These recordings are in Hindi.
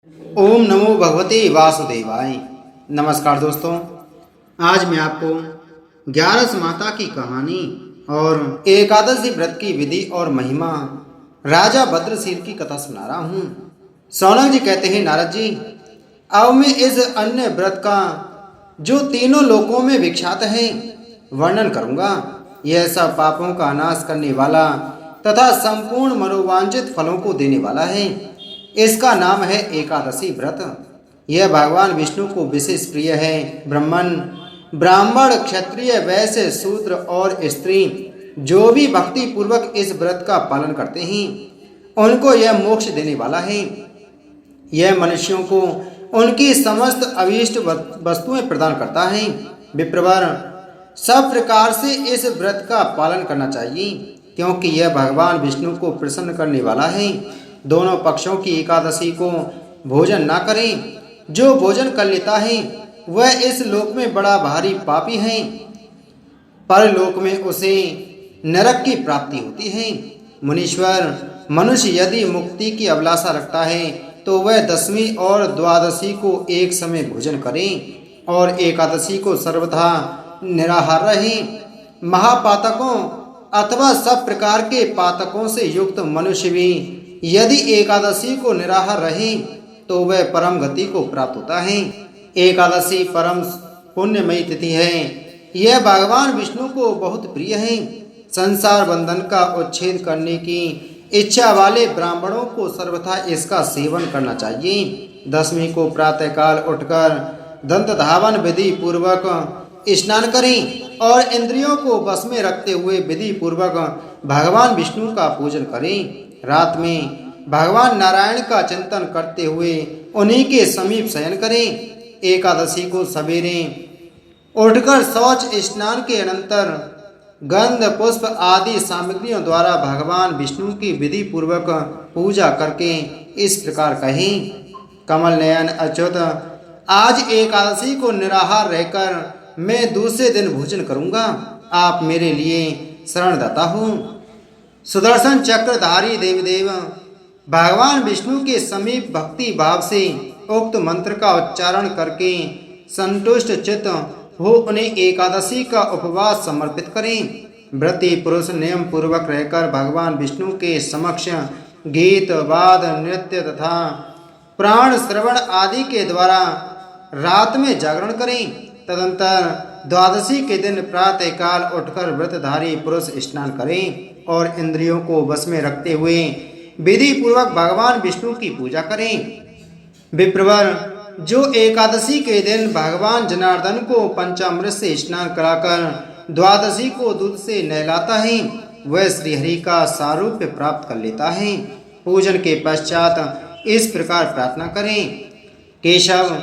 ओम नमो भगवते वासुदेवाय। नमस्कार दोस्तों, आज मैं आपको 11 माता की कहानी और एकादशी व्रत की विधि और महिमा राजा भद्रशील की कथा सुना रहा हूँ। सौनक जी कहते हैं, नारद जी, अब मैं इस अन्य व्रत का जो तीनों लोकों में विख्यात है वर्णन करूँगा। यह सब पापों का नाश करने वाला तथा संपूर्ण मनोवांछित फलों को देने वाला है। इसका नाम है एकादशी व्रत। यह भगवान विष्णु को विशेष प्रिय है। ब्राह्मण, क्षत्रिय, वैश्य, शूद्र और स्त्री जो भी भक्ति पूर्वक इस व्रत का पालन करते हैं उनको यह मोक्ष देने वाला है। यह मनुष्यों को उनकी समस्त अभीष्ट वस्तुएं प्रदान करता है। विप्रवर, सब प्रकार से इस व्रत का पालन करना चाहिए क्योंकि यह भगवान विष्णु को प्रसन्न करने वाला है। दोनों पक्षों की एकादशी को भोजन ना करें। जो भोजन कर लेता है वह इस लोक में बड़ा भारी पापी है, परलोक में उसे नरक की प्राप्ति होती है। मुनीश्वर, मनुष्य यदि मुक्ति की अभिलाषा रखता है तो वह दसवीं और द्वादशी को एक समय भोजन करे और एकादशी को सर्वथा निराहार रहे। महापातकों अथवा सब प्रकार के पातकों से युक्त मनुष्य भी यदि एकादशी को निराहार रहे तो वह परम गति को प्राप्त होता है। एकादशी परम पुण्यमयी तिथि है। यह भगवान विष्णु को बहुत प्रिय है। संसार बंधन का उच्छेद करने की इच्छा वाले ब्राह्मणों को सर्वथा इसका सेवन करना चाहिए। दसवीं को प्रातःकाल उठकर दंत धावन विधि पूर्वक स्नान करें और इंद्रियों को बस में रखते हुए विधि पूर्वक भगवान विष्णु का पूजन करें। रात में भगवान नारायण का चिंतन करते हुए उन्हीं के समीप शयन करें। एकादशी को सवेरे उठकर शौच स्नान के अनंतर गंध, पुष्प आदि सामग्रियों द्वारा भगवान विष्णु की विधि पूर्वक पूजा करके इस प्रकार कहें, कमल नयन अच्युत, आज एकादशी को निराहार रहकर मैं दूसरे दिन भोजन करूंगा। आप मेरे लिए शरणदाता हो। सुदर्शन चक्रधारी देवदेव भगवान विष्णु के समीप भक्ति भाव से उक्त मंत्र का उच्चारण करके संतुष्ट चित्त हो उन्हें एकादशी का उपवास समर्पित करें। व्रती पुरुष नियम पूर्वक रहकर भगवान विष्णु के समक्ष गीत, वाद, नृत्य तथा प्राण श्रवण आदि के द्वारा रात में जागरण करें। तदंतर द्वादशी के दिन प्रातःकाल उठकर व्रतधारी पुरुष स्नान करें और इंद्रियों को वश में रखते हुए विधि पूर्वक भगवान विष्णु की पूजा करें। विप्रवर, जो एकादशी के दिन भगवान जनार्दन को पंचामृत से स्नान कराकर द्वादशी को दूध से नहलाता है वह श्रीहरि का सारूप्य प्राप्त कर लेता है। पूजन के पश्चात इस प्रकार प्रार्थना करें, केशव,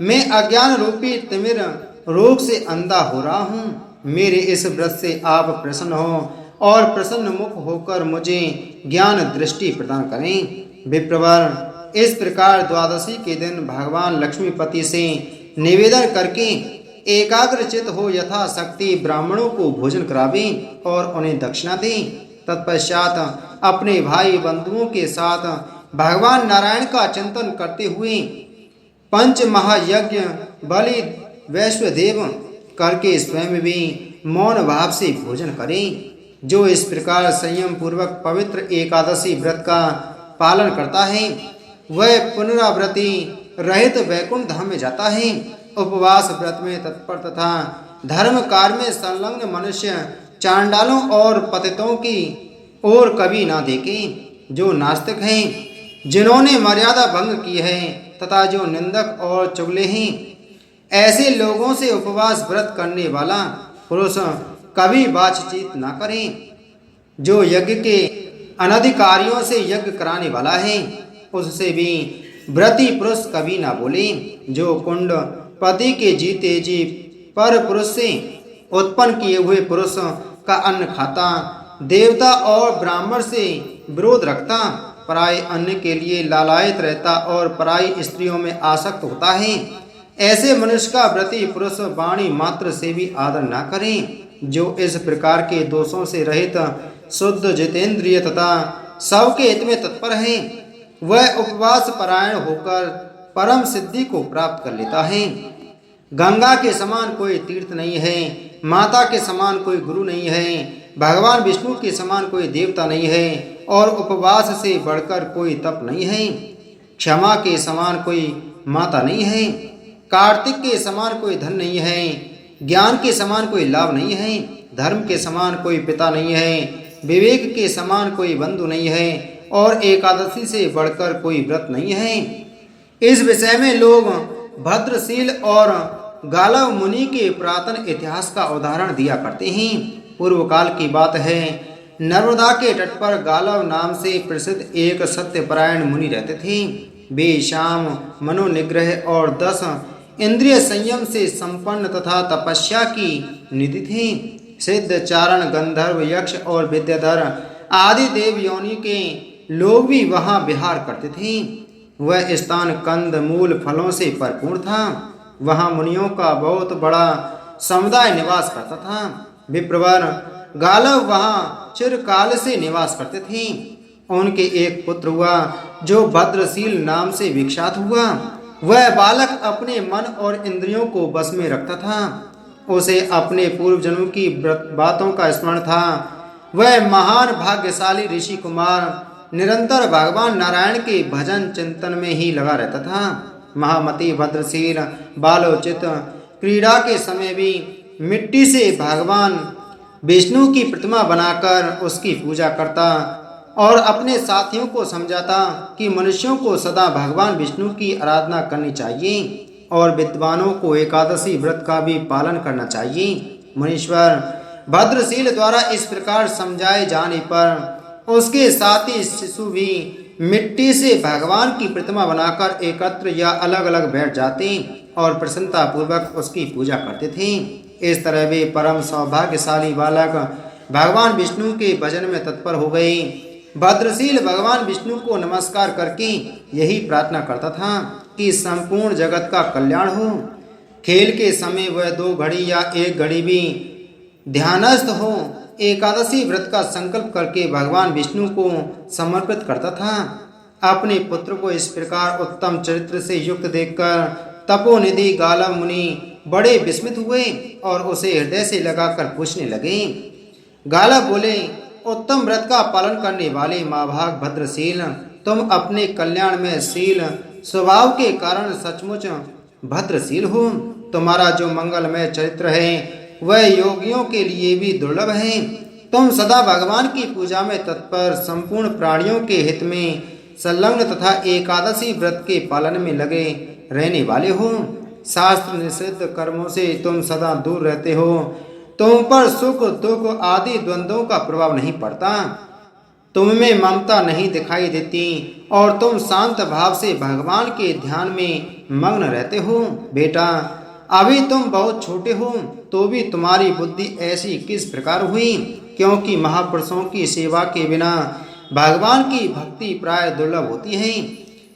मैं अज्ञान रूपी तिमिर रोग से अंधा हो रहा हूँ। मेरे इस व्रत से आप प्रसन्न हो और प्रसन्न मुख होकर मुझे ज्ञान दृष्टि प्रदान करें। विप्रवर, इस प्रकार द्वादशी के दिन भगवान लक्ष्मीपति से निवेदन करके एकाग्रचित हो यथाशक्ति ब्राह्मणों को भोजन करावें और उन्हें दक्षिणा दें। तत्पश्चात अपने भाई बंधुओं के साथ भगवान नारायण का चिंतन करते हुए पंच महायज्ञ बलि वैश्वदेव करके स्वयं भी मौन भाव से भोजन करें। जो इस प्रकार संयम पूर्वक पवित्र एकादशी व्रत का पालन करता है वह पुनरावृत्ति रहित वैकुंठ धाम में जाता है। उपवास व्रत में तत्पर तथा धर्म कार्य में संलग्न मनुष्य चांडालों और पतितों की ओर कभी ना देखें। जो नास्तिक हैं, जिन्होंने मर्यादा भंग की है तथा जो निंदक और चुगले हैं, ऐसे लोगों से उपवास व्रत करने वाला पुरुष कभी बातचीत ना करें। जो यज्ञ के अनधिकारियों से यज्ञ कराने वाला है उससे भी व्रती पुरुष कभी ना बोले। जो कुंड पति के जीते जी पर पुरुष से उत्पन्न किए हुए पुरुष का अन्न खाता, देवता और ब्राह्मण से विरोध रखता, पराये अन्न के लिए लालायित रहता और पराई स्त्रियों में आसक्त होता है, ऐसे मनुष्य का व्रती पुरुष वाणी मात्र से भी आदर ना करें। जो इस प्रकार के दोषों से रहित शुद्ध जितेंद्रिय तथा सबके हित में तत्पर हैं वह उपवास परायण होकर परम सिद्धि को प्राप्त कर लेता है। गंगा के समान कोई तीर्थ नहीं है, माता के समान कोई गुरु नहीं है, भगवान विष्णु के समान कोई देवता नहीं है और उपवास से बढ़कर कोई तप नहीं है। क्षमा के समान कोई माता नहीं है, कार्तिक के समान कोई धन नहीं है, ज्ञान के समान कोई लाभ नहीं है, धर्म के समान कोई पिता नहीं है, विवेक के समान कोई बंधु नहीं है और एकादशी से बढ़कर कोई व्रत नहीं है। इस विषय में लोग भद्रशील और गालव मुनि के पुरातन इतिहास का उदाहरण दिया करते हैं। पूर्व काल की बात है, नर्मदा के तट पर गालव नाम से प्रसिद्ध एक सत्यपरायण मुनि रहते थे। वे शाम मनोनिग्रह और 10 इंद्रिय संयम से संपन्न तथा तपस्या की निधि थे। सिद्ध, चारण, गंधर्व, यक्ष और विद्याधर आदि देव योनि के लोग भी वहां विहार करते थे। वह स्थान कंद मूल फलों से भरपूर था। वहां मुनियों का बहुत बड़ा समुदाय निवास करता था। विप्रवर गालव वहां चिरकाल से निवास करते थे। उनके एक पुत्र हुआ जो भद्रशील नाम से विख्यात हुआ। वह बालक अपने मन और इंद्रियों को बस में रखता था। उसे अपने पूर्व जन्म की बातों का स्मरण था। वह महान भाग्यशाली ऋषि कुमार निरंतर भगवान नारायण के भजन चिंतन में ही लगा रहता था। महामती भद्रशील बालोचित क्रीड़ा के समय भी मिट्टी से भगवान विष्णु की प्रतिमा बनाकर उसकी पूजा करता और अपने साथियों को समझाता कि मनुष्यों को सदा भगवान विष्णु की आराधना करनी चाहिए और विद्वानों को एकादशी व्रत का भी पालन करना चाहिए। मुनीश्वर भद्रशील द्वारा इस प्रकार समझाए जाने पर उसके साथी शिशु भी मिट्टी से भगवान की प्रतिमा बनाकर एकत्र या अलग अलग बैठ जाते और प्रसन्नता पूर्वक उसकी पूजा करते थे। इस तरह वे परम सौभाग्यशाली बालक भगवान विष्णु के भजन में तत्पर हो गए। भद्रशील भगवान विष्णु को नमस्कार करके यही प्रार्थना करता था कि संपूर्ण जगत का कल्याण हो। खेल के समय वह 2 घड़ी या 1 घड़ी भी ध्यानस्थ हो एकादशी व्रत का संकल्प करके भगवान विष्णु को समर्पित करता था। अपने पुत्र को इस प्रकार उत्तम चरित्र से युक्त देखकर तपोनिधि गालव मुनि बड़े विस्मित हुए और उसे हृदय से लगाकर पूछने लगे। गालव बोले, उत्तम व्रत का पालन करने वाले महाभाग भद्रशील, तुम अपने कल्याण में शील स्वभाव के कारण सचमुच भद्रशील हो। तुम्हारा जो मंगलमय चरित्र है वह योगियों के लिए भी दुर्लभ है। तुम सदा भगवान की पूजा में तत्पर, संपूर्ण प्राणियों के हित में संलग्न तथा एकादशी व्रत के पालन में लगे रहने वाले हो। शास्त्र निषिद्ध कर्मों से तुम सदा दूर रहते हो। तुम पर सुख दुख आदि द्वंद्वों का प्रभाव नहीं पड़ता। तुम में ममता नहीं दिखाई देती और तुम शांत भाव से भगवान के ध्यान में मग्न रहते हो। बेटा, अभी तुम बहुत छोटे हो तो भी तुम्हारी बुद्धि ऐसी किस प्रकार हुई? क्योंकि महापुरुषों की सेवा के बिना भगवान की भक्ति प्राय दुर्लभ होती है।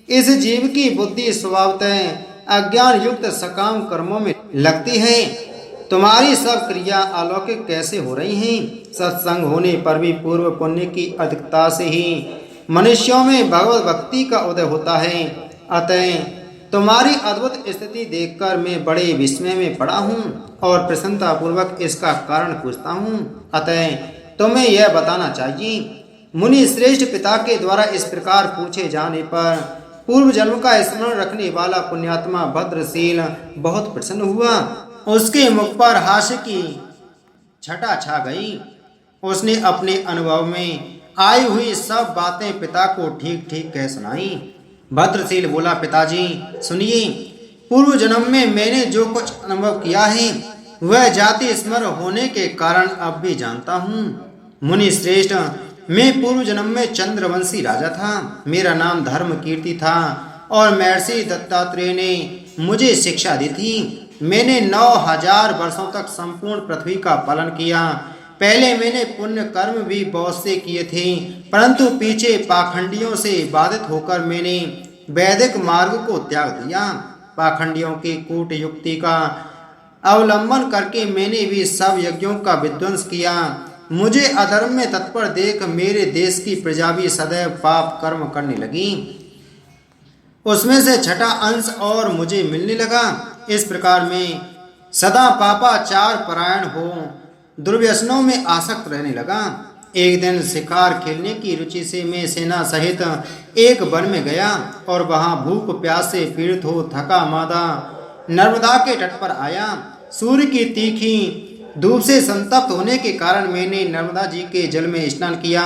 इस जीव की बुद्धि स्वभावतः अज्ञान युक्त सकाम कर्मों में लगती है। तुम्हारी सब क्रिया अलौकिक कैसे हो रही हैं? सत्संग होने पर भी पूर्व पुण्य की अधिकता से ही मनुष्यों में भगवत भक्ति का उदय होता है। अतः तुम्हारी अद्भुत स्थिति देखकर मैं बड़े विस्मय में पड़ा हूँ और प्रसन्नता पूर्वक इसका कारण पूछता हूँ। अतः तुम्हें यह बताना चाहिए। मुनि श्रेष्ठ पिता के द्वारा इस प्रकार पूछे जाने पर पूर्व जन्म का स्मरण रखने वाला पुण्यात्मा भद्रशील बहुत प्रसन्न हुआ। उसके मुख पर हास्य की छटा छा गई। उसने अपने अनुभव में आई हुई सब बातें पिता को ठीक ठीक कह सुनाई। भद्रशील बोला, पिताजी सुनिए, पूर्व जन्म में मैंने जो कुछ अनुभव किया है वह जाति स्मर होने के कारण अब भी जानता हूँ। मुनि श्रेष्ठ, मैं पूर्व जन्म में चंद्रवंशी राजा था। मेरा नाम धर्म कीर्ति था और महर्षि दत्तात्रेय ने मुझे शिक्षा दी थी। मैंने 9000 वर्षों तक संपूर्ण पृथ्वी का पालन किया। पहले मैंने पुण्य कर्म भी बहुत से किए थे, परंतु पीछे पाखंडियों से बाधित होकर मैंने वैदिक मार्ग को त्याग दिया। पाखंडियों की कूट युक्ति का अवलंबन करके मैंने भी सब यज्ञों का विध्वंस किया। मुझे अधर्म में तत्पर देख मेरे देश की प्रजा भी सदैव पाप कर्म करने लगी। उसमें से छठा अंश और मुझे मिलने लगा। इस प्रकार मैं सदा पापाचार परायण हो दुर्व्यसनों में आसक्त रहने लगा। एक दिन शिकार खेलने की रुचि से मैं सेना सहित एक वन में गया और वहां भूख प्यास से पीड़ित हो थका मादा नर्मदा के तट पर आया। सूर्य की तीखी धूप से संतप्त होने के कारण मैंने नर्मदा जी के जल में स्नान किया।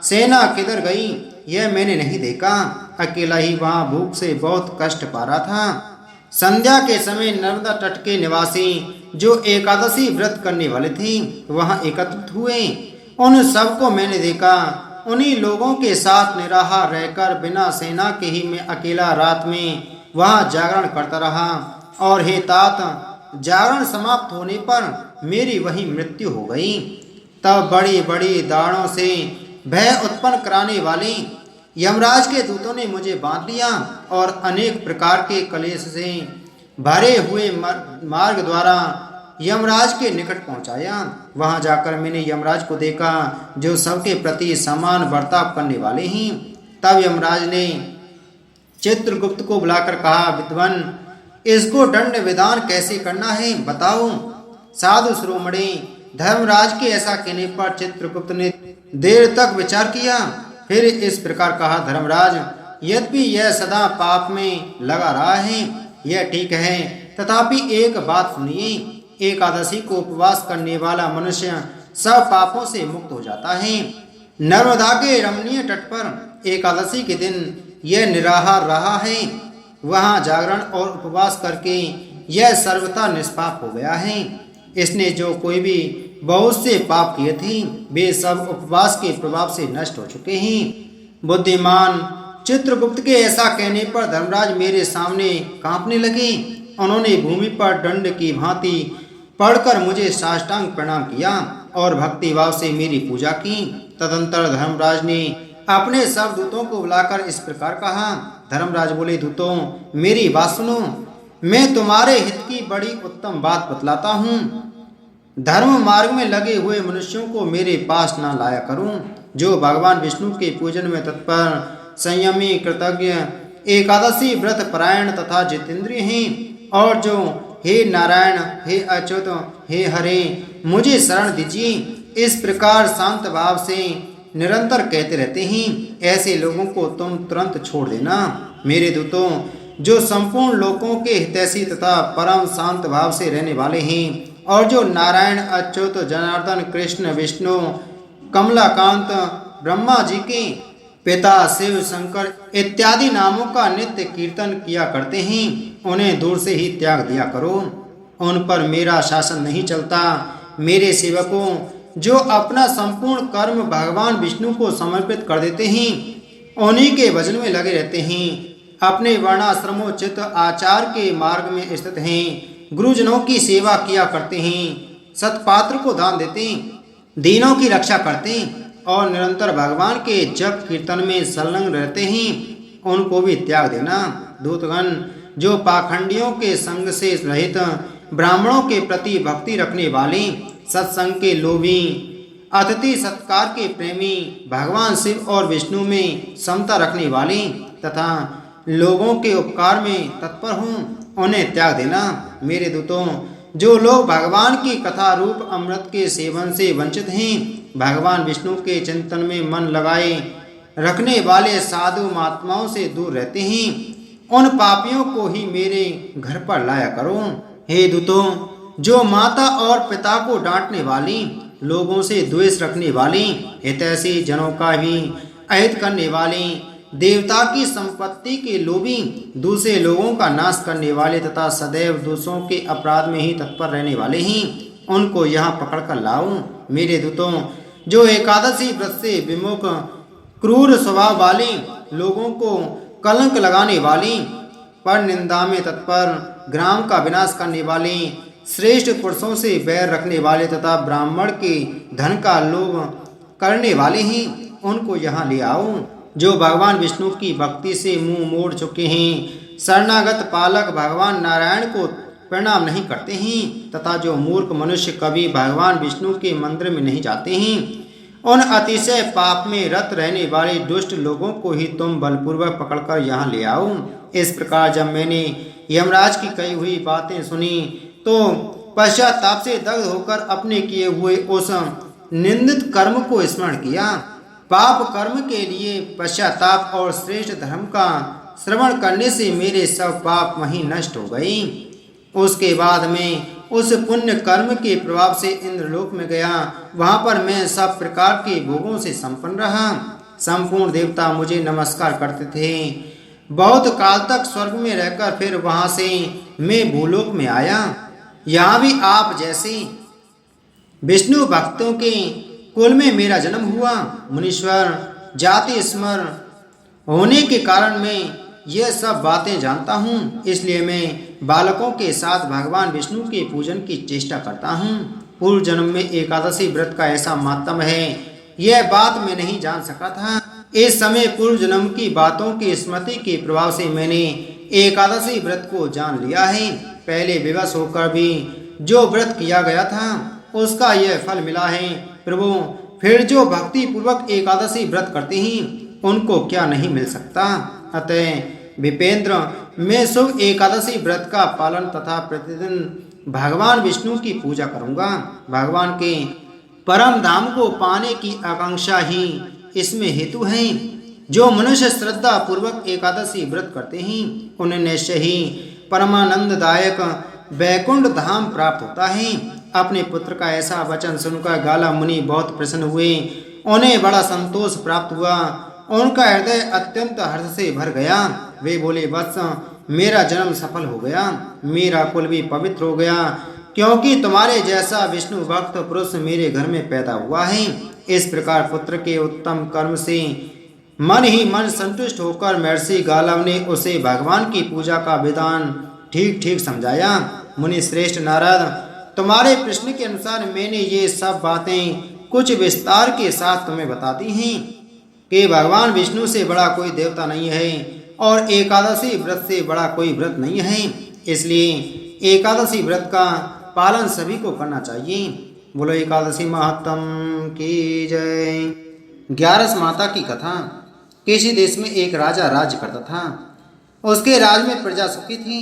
सेना किधर गई यह मैंने नहीं देखा, अकेला ही वहां भूख से बहुत कष्ट पा रहा था। संध्या के समय नर्मदा तट के निवासी जो एकादशी व्रत करने वाले थे वहां एकत्रित हुए। उन सबको मैंने देखा। उन्हीं लोगों के साथ निराहार रहकर बिना सेना के ही मैं अकेला रात में वहां जागरण करता रहा। और हे तात, जागरण समाप्त होने पर मेरी वही मृत्यु हो गई। तब बड़ी बड़ी दाढ़ों से भय उत्पन्न कराने वाले यमराज के दूतों ने मुझे बांध लिया और अनेक प्रकार के कलेश से भरे हुए मार्ग द्वारा यमराज के निकट पहुंचाया। वहां जाकर मैंने यमराज को देखा जो सबके प्रति समान बर्ताव करने वाले हैं। तब यमराज ने चित्रगुप्त को बुलाकर कहा, विद्वान, इसको दंड विधान कैसे करना है बताओ। साधु शिरोमणि धर्मराज के ऐसा कहने पर चित्रगुप्त ने देर तक विचार किया। फिर इस प्रकार कहा, धर्मराज, यद्यपि यह सदा पाप में लगा रहा है यह ठीक है, तथापि एक बात सुनिए। एकादशी को उपवास करने वाला मनुष्य सब पापों से मुक्त हो जाता है। नर्मदा के रमणीय तट पर एकादशी के दिन यह निराहार रहा है। वहां जागरण और उपवास करके यह सर्वथा निष्पाप हो गया है। इसने जो कोई भी बहुत से पाप किए थे वे सब उपवास के प्रभाव से नष्ट हो चुके हैं। बुद्धिमान चित्रगुप्त के ऐसा कहने पर धर्मराज मेरे सामने कांपने लगे। उन्होंने भूमि पर दंड की भांति पड़कर मुझे साष्टांग प्रणाम किया और भक्ति भाव से मेरी पूजा की। तदंतर धर्मराज ने अपने सब दूतों को बुलाकर इस प्रकार कहा। धर्मराज बोले, दूतों, मेरी बात सुनो। मैं तुम्हारे हित की बड़ी उत्तम बात बतलाता हूँ। धर्म मार्ग में लगे हुए मनुष्यों को मेरे पास न लाया करूं। जो भगवान विष्णु के पूजन में तत्पर, संयमी, कृतज्ञ, एकादशी व्रत परायण तथा जितेंद्रिय हैं और जो हे नारायण, हे अच्युत, हे हरे, मुझे शरण दीजिए, इस प्रकार शांत भाव से निरंतर कहते रहते हैं, ऐसे लोगों को तुम तुरंत छोड़ देना। मेरे दूतों, जो संपूर्ण लोकों के हितैषी तथा परम शांत भाव से रहने वाले हैं और जो नारायण, अच्युत, जनार्दन, कृष्ण, विष्णु, कमलाकांत, ब्रह्मा जी के पिता शिव, शंकर इत्यादि नामों का नित्य कीर्तन किया करते हैं, उन्हें दूर से ही त्याग दिया करो। उन पर मेरा शासन नहीं चलता। मेरे सेवकों, जो अपना संपूर्ण कर्म भगवान विष्णु को समर्पित कर देते हैं, उन्हीं के भजन में लगे रहते हैं, अपने वर्णाश्रमोचित आचार के मार्ग में स्थित हैं, गुरुजनों की सेवा किया करते हैं, सत्पात्र को दान देते, दीनों की रक्षा करते और निरंतर भगवान के जप कीर्तन में संलग्न रहते हैं, उनको भी त्याग देना। दूतगण, जो पाखंडियों के संग से रहित, ब्राह्मणों के प्रति भक्ति रखने वाले, सत्संग के लोभी, अतिथि सत्कार के प्रेमी, भगवान शिव और विष्णु में समता रखने वाले तथा लोगों के उपकार में तत्पर हों, उन्हें त्याग देना। मेरे दूतों, जो लोग भगवान की कथा रूप अमृत के सेवन से वंचित हैं, भगवान विष्णु के चिंतन में मन लगाए रखने वाले साधु महात्माओं से दूर रहते हैं, उन पापियों को ही मेरे घर पर लाया करो। हे दूतों, जो माता और पिता को डांटने वाली, लोगों से द्वेष रखने वाली, हितैषी जनों का भी अहित करने वाली, देवता की संपत्ति के लोभी, दूसरे लोगों का नाश करने वाले तथा सदैव दूसरों के अपराध में ही तत्पर रहने वाले हैं, उनको यहाँ पकड़ कर लाओ। मेरे दूतों, जो एकादशी व्रत से विमुख, क्रूर स्वभाव वाले, लोगों को कलंक लगाने वाली, पर निंदा में तत्पर, ग्राम का विनाश करने वाले, श्रेष्ठ पुरुषों से बैर रखने वाले तथा ब्राह्मण के धन का लोभ करने वाले हैं, उनको यहाँ ले आओ। जो भगवान विष्णु की भक्ति से मुंह मोड़ चुके हैं, शरणागत पालक भगवान नारायण को प्रणाम नहीं करते हैं तथा जो मूर्ख मनुष्य कभी भगवान विष्णु के मंदिर में नहीं जाते हैं, उन अतिशय पाप में रत रहने वाले दुष्ट लोगों को ही तुम बलपूर्वक पकड़कर यहाँ ले आओ। इस प्रकार जब मैंने यमराज की कही हुई बातें सुनी तो पश्चाताप से दग्ध होकर अपने किए हुए उस निंदित कर्म को स्मरण किया। पाप कर्म के लिए पश्चाताप और श्रेष्ठ धर्म का श्रवण करने से मेरे सब पाप वहीं नष्ट हो गई। उसके बाद में उस पुण्य कर्म के प्रभाव से इंद्रलोक में गया। वहां पर मैं सब प्रकार के भोगों से संपन्न रहा। संपूर्ण देवता मुझे नमस्कार करते थे। बहुत काल तक स्वर्ग में रहकर फिर वहां से मैं भूलोक में आया। यहाँ भी आप जैसे विष्णु भक्तों के कुल में मेरा जन्म हुआ। मुनीश्वर जाति स्मर होने के कारण मैं यह सब बातें जानता हूँ, इसलिए मैं बालकों के साथ भगवान विष्णु के पूजन की चेष्टा करता हूँ। पूर्व जन्म में एकादशी व्रत का ऐसा मातम है, यह बात मैं नहीं जान सका था। इस समय पूर्व जन्म की बातों की स्मृति के प्रभाव से मैंने एकादशी व्रत को जान लिया है। पहले विवश होकर भी जो व्रत किया गया था उसका यह फल मिला है। प्रभु, फिर जो भक्ति पूर्वक एकादशी व्रत करते हैं उनको क्या नहीं मिल सकता। अतः विपेंद्र, मैं शुभ एकादशी व्रत का पालन तथा प्रतिदिन भगवान विष्णु की पूजा करूंगा। भगवान के परम धाम को पाने की आकांक्षा ही इसमें हेतु है। जो मनुष्य श्रद्धा पूर्वक एकादशी व्रत करते हैं उन्हें निश्चय ही परमानंददायक वैकुंठ धाम प्राप्त होता है। अपने पुत्र का ऐसा वचन सुनकर गाला मुनि बहुत प्रसन्न हुए। उन्हें बड़ा संतोष प्राप्त हुआ। उनका हृदय अत्यंत हर्ष से भर गया। वे बोले, वत्स, मेरा जन्म सफल हो गया, मेरा कुल भी पवित्र हो गया, क्योंकि तुम्हारे जैसा विष्णु भक्त पुरुष मेरे घर में पैदा हुआ है। इस प्रकार पुत्र के उत्तम कर्म से मन ही मन संतुष्ट होकर महर्षि गालव ने उसे भगवान की पूजा का विधान ठीक ठीक समझाया। मुनि श्रेष्ठ नारद, तुम्हारे प्रश्न के अनुसार मैंने ये सब बातें कुछ विस्तार के साथ तुम्हें बता दी हैं कि भगवान विष्णु से बड़ा कोई देवता नहीं है और एकादशी व्रत से बड़ा कोई व्रत नहीं है। इसलिए एकादशी व्रत का पालन सभी को करना चाहिए। बोलो एकादशी महात्म की जय। 11 माता की कथा। किसी देश में एक राजा राज्य करता था। उसके राज में प्रजा सुखी थी।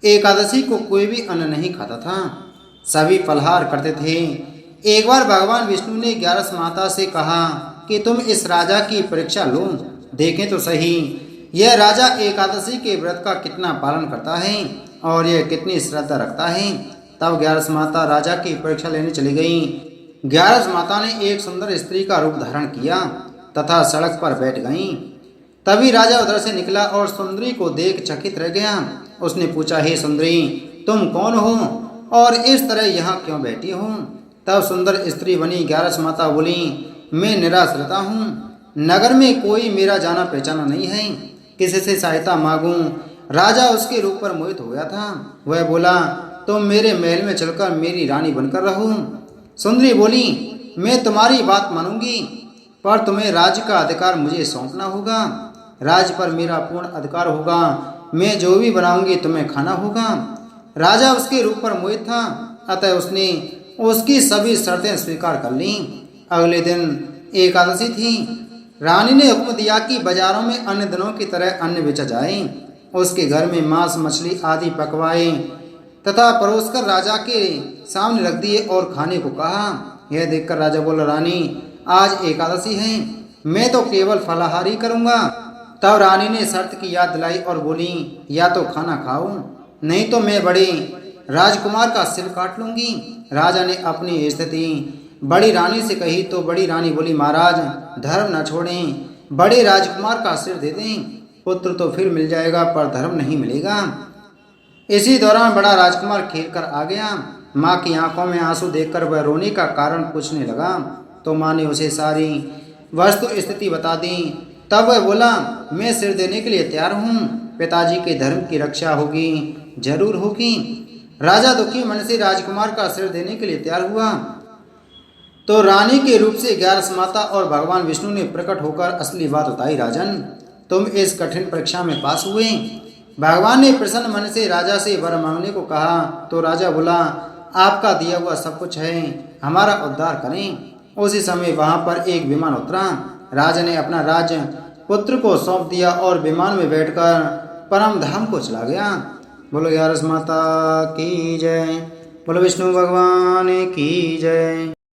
एकादशी को कोई भी अन्न नहीं खाता था, सभी फलहार करते थे। एक बार भगवान विष्णु ने 11 माता से कहा कि तुम इस राजा की परीक्षा लो, देखें तो सही यह राजा एकादशी के व्रत का कितना पालन करता है और यह कितनी श्रद्धा रखता है। तब 11 माता राजा की परीक्षा लेने चली गईं। 11 माता ने एक सुंदर स्त्री का रूप धारण किया तथा सड़क पर बैठ गईं। तभी राजा उधर से निकला और सुंदरी को देख चकित रह गया। उसने पूछा, हे सुंदरी, तुम कौन हो और इस तरह यहाँ क्यों बैठी हो? तब सुंदर स्त्री बनी 11 माता बोली, मैं निराश रहता हूँ, नगर में कोई मेरा जाना पहचाना नहीं है, किसी से सहायता मांगूं। राजा उसके रूप पर मोहित हो गया था। वह बोला, तुम मेरे महल में चलकर मेरी रानी बनकर रहो। सुंदरी बोली, मैं तुम्हारी बात मानूंगी, पर तुम्हें राज्य का अधिकार मुझे सौंपना होगा। राज्य पर मेरा पूर्ण अधिकार होगा। मैं जो भी बनाऊंगी तुम्हें खाना होगा। राजा उसके रूप पर मोहित था, अतः उसने उसकी सभी शर्तें स्वीकार कर लीं। अगले दिन एकादशी थी। रानी ने हुक्म दिया कि बाजारों में अन्य दिनों की तरह अन्न बेचा जाए। उसके घर में मांस मछली आदि पकवाए तथा परोसकर राजा के सामने रख दिए और खाने को कहा। यह देखकर राजा बोला, रानी, आज एकादशी है, मैं तो केवल फलाहारी करूंगा। तब रानी ने शर्त की याद दिलाई और बोली, या तो खाना खाओ, नहीं तो मैं बड़े राजकुमार का सिर काट लूंगी। राजा ने अपनी स्थिति बड़ी रानी से कही तो बड़ी रानी बोली, महाराज, धर्म न छोड़ें, बड़े राजकुमार का सिर दे दें, पुत्र तो फिर मिल जाएगा पर धर्म नहीं मिलेगा। इसी दौरान बड़ा राजकुमार खेल कर आ गया। माँ की आंखों में आंसू देखकर वह रोने का कारण पूछने लगा तो माँ ने उसे सारी वस्तु स्थिति बता दी। तब वह बोला, मैं सिर देने के लिए तैयार हूँ, पिताजी के धर्म की रक्षा होगी, जरूर होगी। राजा दुखी मन से राजकुमार का सिर देने के लिए तैयार हुआ तो रानी के रूप से 11 माता और भगवान विष्णु ने प्रकट होकर असली बात बताई। राजन, तुम इस कठिन परीक्षा में पास हुए। भगवान ने प्रसन्न मन से राजा से वर मांगने को कहा तो राजा बोला, आपका दिया हुआ सब कुछ है, हमारा उद्धार करें। उसी समय वहां पर एक विमान उतरा। राजा ने अपना राज्य पुत्र को सौंप दिया और विमान में बैठकर परम धाम को चला गया। बोलो ग्यारस माता की जय। बोलो विष्णु भगवान की जय।